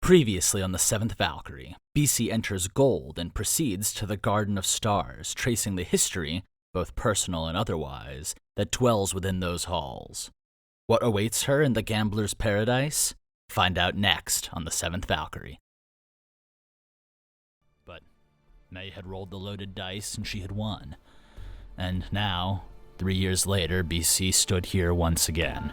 Previously on the Seventh Valkyrie, BC enters Gold and proceeds to the Garden of Stars, tracing the history, both personal and otherwise, that dwells within those halls. What awaits her in the gambler's paradise? Find out next on the Seventh Valkyrie. But May had rolled the loaded dice and she had won. And now, 3 years later, BC stood here once again.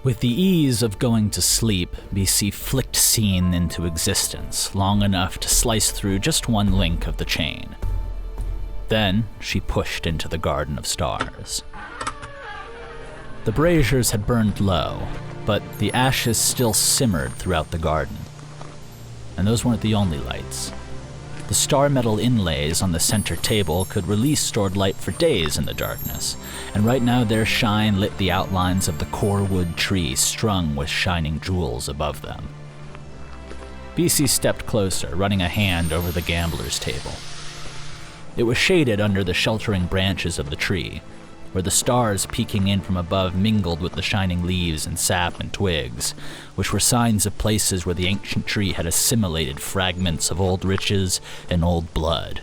With the ease of going to sleep, BC flicked Scene into existence, long enough to slice through just one link of the chain. Then, she pushed into the Garden of Stars. The braziers had burned low, but the ashes still simmered throughout the garden. And those weren't the only lights. The star metal inlays on the center table could release stored light for days in the darkness, and right now their shine lit the outlines of the core wood tree strung with shining jewels above them. BC stepped closer, running a hand over the gambler's table. It was shaded under the sheltering branches of the tree, where the stars peeking in from above mingled with the shining leaves and sap and twigs, which were signs of places where the ancient tree had assimilated fragments of old riches and old blood.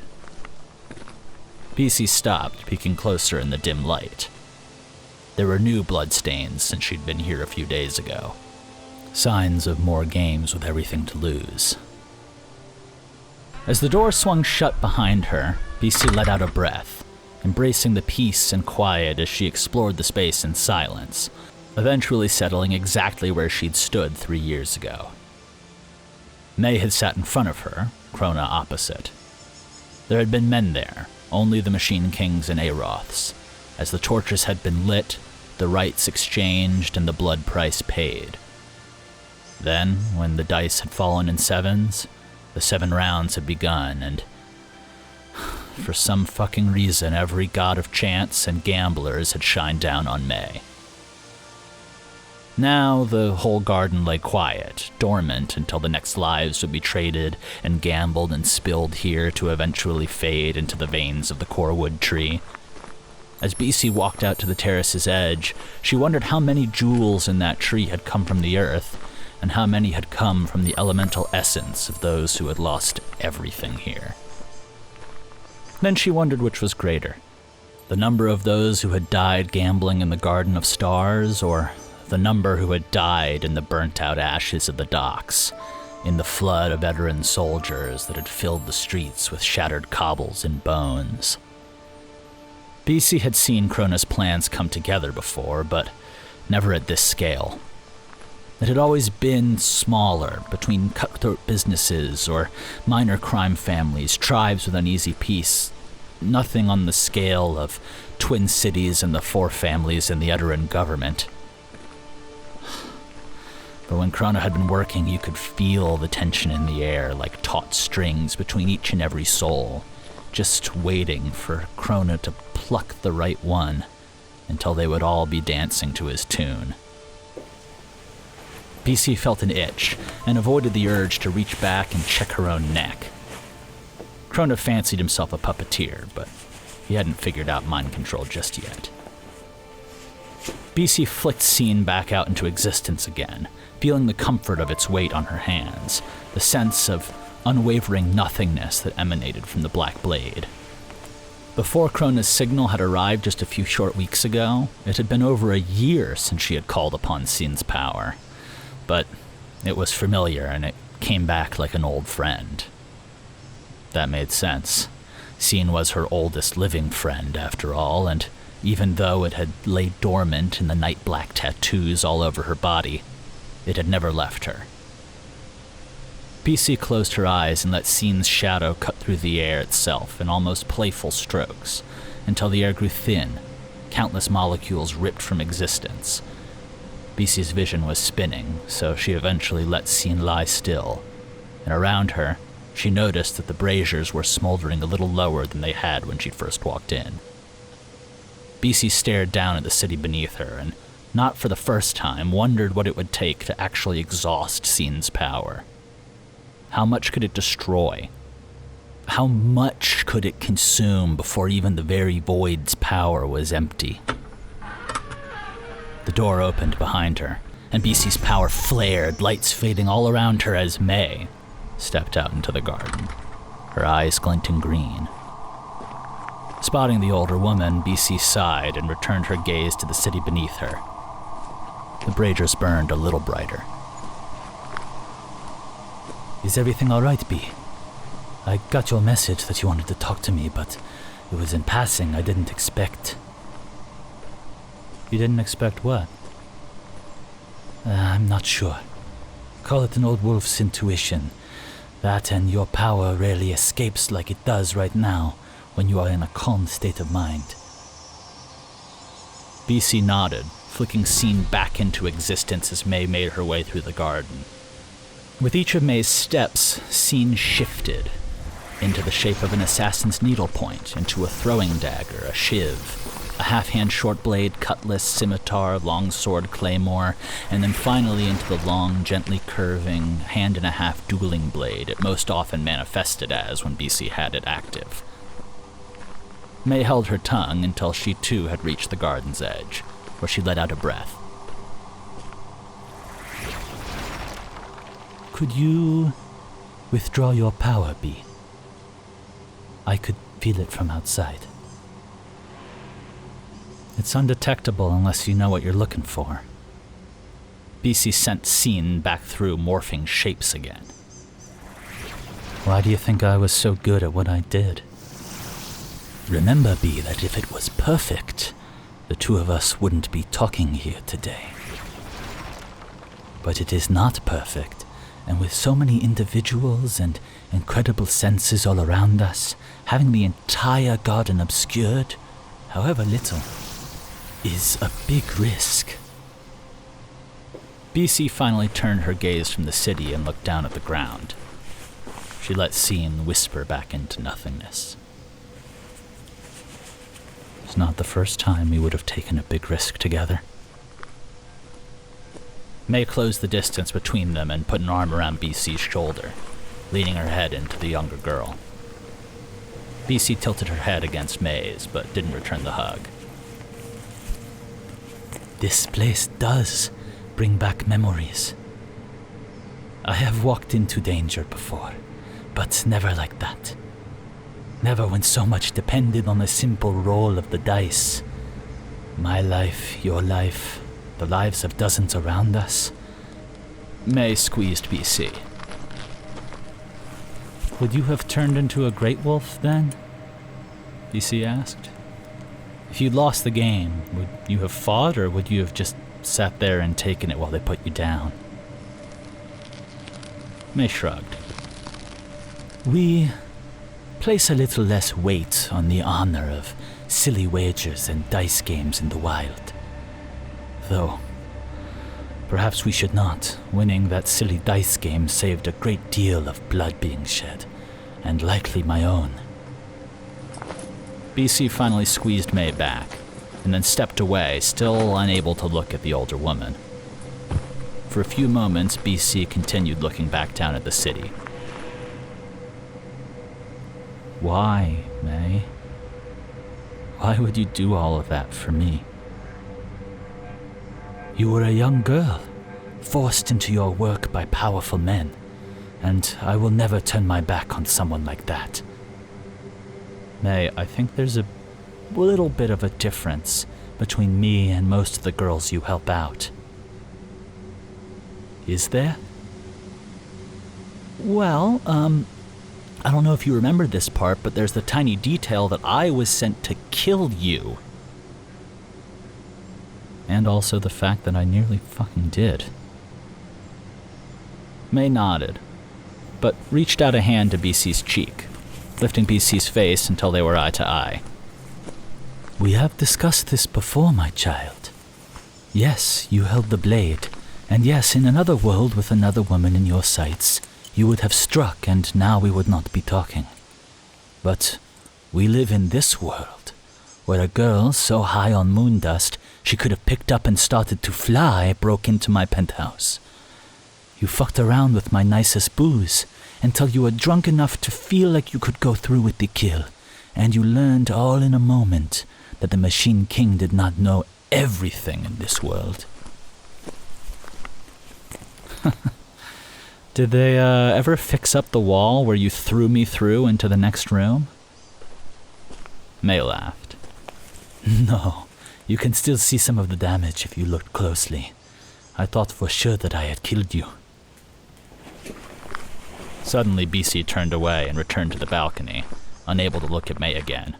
BC stopped, peeking closer in the dim light. There were new bloodstains since she'd been here a few days ago. Signs of more games with everything to lose. As the door swung shut behind her, BC let out a breath, embracing the peace and quiet as she explored the space in silence, eventually settling exactly where she'd stood 3 years ago. May had sat in front of her, Krona opposite. There had been men there, only the Machine Kings and Aroths. As the torches had been lit, the rites exchanged, and the blood price paid. Then, when the dice had fallen in sevens, the 7 rounds had begun, and for some fucking reason, every god of chance and gamblers had shined down on May. Now, the whole garden lay quiet, dormant until the next lives would be traded and gambled and spilled here to eventually fade into the veins of the core wood tree. As BC walked out to the terrace's edge, she wondered how many jewels in that tree had come from the earth, and how many had come from the elemental essence of those who had lost everything here. Then she wondered which was greater, the number of those who had died gambling in the Garden of Stars, or the number who had died in the burnt-out ashes of the docks, in the flood of veteran soldiers that had filled the streets with shattered cobbles and bones. BC had seen Krona's plans come together before, but never at this scale. It had always been smaller, between cutthroat businesses or minor crime families, tribes with uneasy peace. Nothing on the scale of Twin Cities and the 4 families in the Edoran government. But when Krona had been working, you could feel the tension in the air like taut strings between each and every soul, just waiting for Krona to pluck the right one until they would all be dancing to his tune. BC felt an itch, and avoided the urge to reach back and check her own neck. Krona fancied himself a puppeteer, but he hadn't figured out mind control just yet. BC flicked Scene back out into existence again, feeling the comfort of its weight on her hands, the sense of unwavering nothingness that emanated from the black blade. Before Krona's signal had arrived just a few short weeks ago, it had been over a year since she had called upon Scene's power. But it was familiar, and it came back like an old friend. That made sense. Scene was her oldest living friend, after all, and even though it had laid dormant in the night black tattoos all over her body, it had never left her. BC closed her eyes and let Scene's shadow cut through the air itself in almost playful strokes, until the air grew thin, countless molecules ripped from existence. BC's vision was spinning, so she eventually let Scene lie still, and around her, she noticed that the braziers were smoldering a little lower than they had when she'd first walked in. BC stared down at the city beneath her, and, not for the first time, wondered what it would take to actually exhaust Scene's power. How much could it destroy? How much could it consume before even the very void's power was empty? The door opened behind her, and BC's power flared, lights fading all around her as May stepped out into the garden, her eyes glinting green. Spotting the older woman, BC sighed and returned her gaze to the city beneath her. The braziers burned a little brighter. "Is everything all right, B? I got your message that you wanted to talk to me, but it was in passing. I didn't expect..." "You didn't expect what?" "I'm not sure. Call it an old wolf's intuition. That and your power rarely escapes like it does right now when you are in a calm state of mind." BC nodded, flicking Scene back into existence as May made her way through the garden. With each of May's steps, Scene shifted into the shape of an assassin's needlepoint, into a throwing dagger, a shiv, a half-hand short blade, cutlass, scimitar, longsword, claymore, and then finally into the long, gently curving, hand-and-a-half dueling blade it most often manifested as when BC had it active. May held her tongue until she too had reached the garden's edge, where she let out a breath. "Could you withdraw your power, B? I could feel it from outside." "It's undetectable unless you know what you're looking for." BC sent Scene back through morphing shapes again. "Why do you think I was so good at what I did? Remember, B, that if it was perfect, the two of us wouldn't be talking here today. But it is not perfect, and with so many individuals and incredible senses all around us, having the entire garden obscured, however little, is a big risk." BC finally turned her gaze from the city and looked down at the ground. She let Scene whisper back into nothingness. "It's not the first time we would have taken a big risk together." May closed the distance between them and put an arm around BC's shoulder, leaning her head into the younger girl. BC tilted her head against May's, but didn't return the hug. "This place does bring back memories. I have walked into danger before, but never like that. Never when so much depended on a simple roll of the dice. My life, your life, the lives of dozens around us." May squeezed BC. "Would you have turned into a great wolf then?" BC asked. "If you'd lost the game, would you have fought, or would you have just sat there and taken it while they put you down?" May shrugged. "We place a little less weight on the honor of silly wagers and dice games in the wild. Though, perhaps we should not. Winning that silly dice game saved a great deal of blood being shed, and likely my own." BC finally squeezed May back, and then stepped away, still unable to look at the older woman. For a few moments, BC continued looking back down at the city. "Why, May? Why would you do all of that for me?" "You were a young girl, forced into your work by powerful men, and I will never turn my back on someone like that." "May, I think there's a little bit of a difference between me and most of the girls you help out." "Is there?" "Well, I don't know if you remember this part, but there's the tiny detail that I was sent to kill you." "And also the fact that I nearly fucking did." May nodded, but reached out a hand to BC's cheek, lifting BC's face until they were eye to eye. "We have discussed this before, my child. Yes, you held the blade, and yes, in another world with another woman in your sights, you would have struck and now we would not be talking. But we live in this world, where a girl so high on moon dust she could have picked up and started to fly broke into my penthouse. You fucked around with my nicest booze until you were drunk enough to feel like you could go through with the kill, and you learned all in a moment that the Machine King did not know everything in this world. Did they ever fix up the wall where you threw me through into the next room? May laughed. No, you can still see some of the damage if you looked closely. I thought for sure that I had killed you. Suddenly, BC turned away and returned to the balcony, unable to look at May again.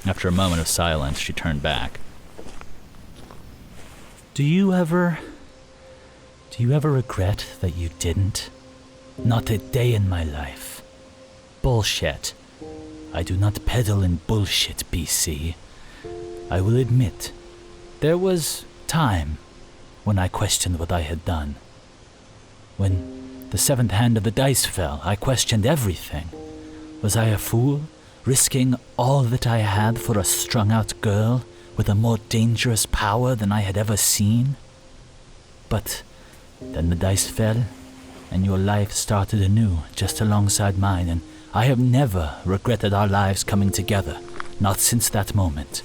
After a moment of silence, she turned back. Do you ever regret that you didn't? Not a day in my life. Bullshit. I do not peddle in bullshit, BC. I will admit, there was time when I questioned what I had done. When the seventh hand of the dice fell, I questioned everything. Was I a fool, risking all that I had for a strung-out girl with a more dangerous power than I had ever seen? But then the dice fell, and your life started anew just alongside mine, and I have never regretted our lives coming together, not since that moment.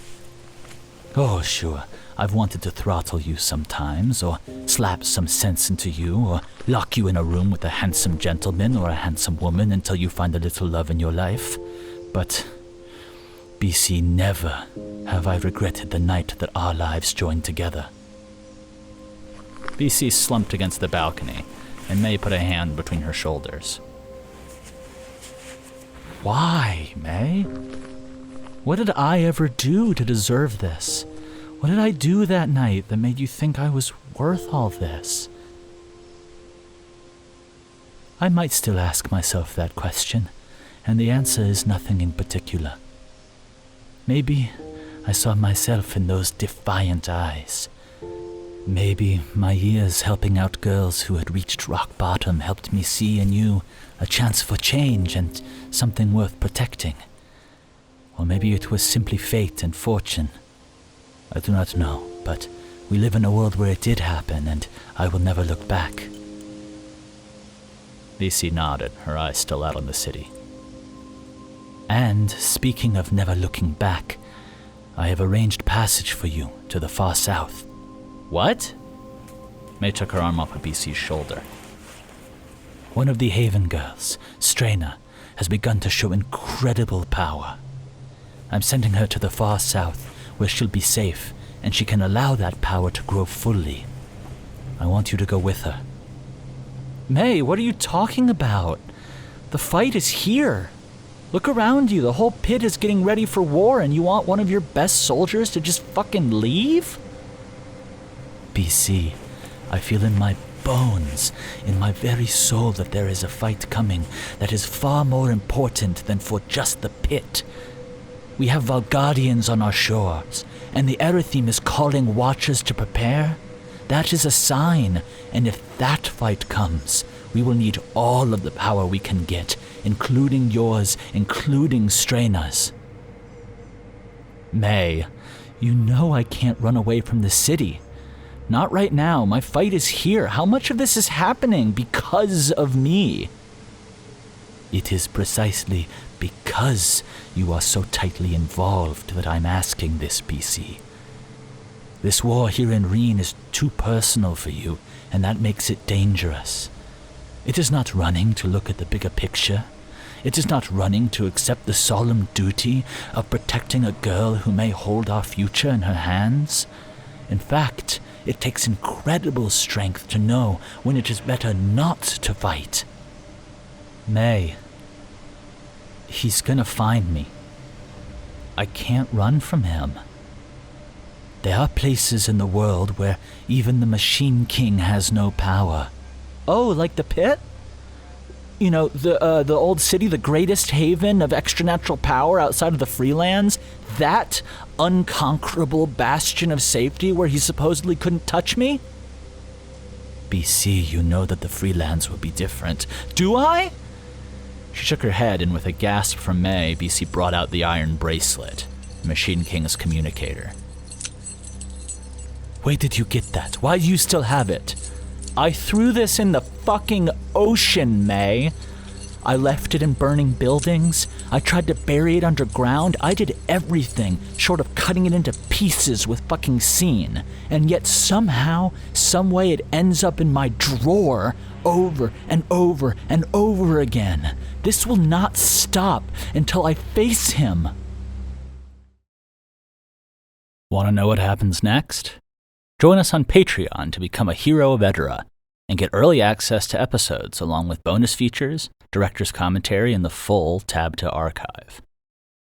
Oh, sure, I've wanted to throttle you sometimes, or slap some sense into you, or lock you in a room with a handsome gentleman or a handsome woman until you find a little love in your life. But, BC, never have I regretted the night that our lives joined together. BC slumped against the balcony, and May put a hand between her shoulders. Why, May? What did I ever do to deserve this? What did I do that night that made you think I was worth all this? I might still ask myself that question, and the answer is nothing in particular. Maybe I saw myself in those defiant eyes. Maybe my years helping out girls who had reached rock bottom helped me see in you a chance for change and something worth protecting. Or maybe it was simply fate and fortune. I do not know, but we live in a world where it did happen, and I will never look back. BC nodded, her eyes still out on the city. And, speaking of never looking back, I have arranged passage for you to the far south. What? May took her arm off of BC's shoulder. One of the Haven girls, Straina, has begun to show incredible power. I'm sending her to the far south, where she'll be safe, and she can allow that power to grow fully. I want you to go with her. May, what are you talking about? The fight is here. Look around you, the whole pit is getting ready for war, and you want one of your best soldiers to just fucking leave? BC, I feel in my bones, in my very soul, that there is a fight coming that is far more important than for just the pit. We have Valgardians on our shores, and the Erytheme is calling watchers to prepare. That is a sign, and if that fight comes, we will need all of the power we can get, including yours, including Straina's. May, you know I can't run away from the city. Not right now. My fight is here. How much of this is happening because of me? It is precisely because you are so tightly involved that I'm asking this, BC. This war here in Reen is too personal for you, and that makes it dangerous. It is not running to look at the bigger picture. It is not running to accept the solemn duty of protecting a girl who may hold our future in her hands. In fact, it takes incredible strength to know when it is better not to fight. May, he's gonna find me. I can't run from him. There are places in the world where even the Machine King has no power. Oh, like the pit? You know, the old city, the greatest haven of extranatural power outside of the Freelands? That unconquerable bastion of safety where he supposedly couldn't touch me? BC, you know that the Freelands will be different. Do I? She shook her head, and with a gasp from May, BC brought out the iron bracelet, Machine King's communicator. Where did you get that? Why do you still have it? I threw this in the fucking ocean, May. I left it in burning buildings. I tried to bury it underground. I did everything short of cutting it into pieces with fucking scene. And yet somehow, someway it ends up in my drawer over and over and over again. This will not stop until I face him. Want to know what happens next? Join us on Patreon to become a hero of Edera and get early access to episodes along with bonus features, director's commentary, and the full Tab to Archive.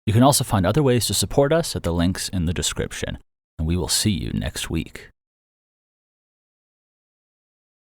You can also find other ways to support us at the links in the description, and we will see you next week.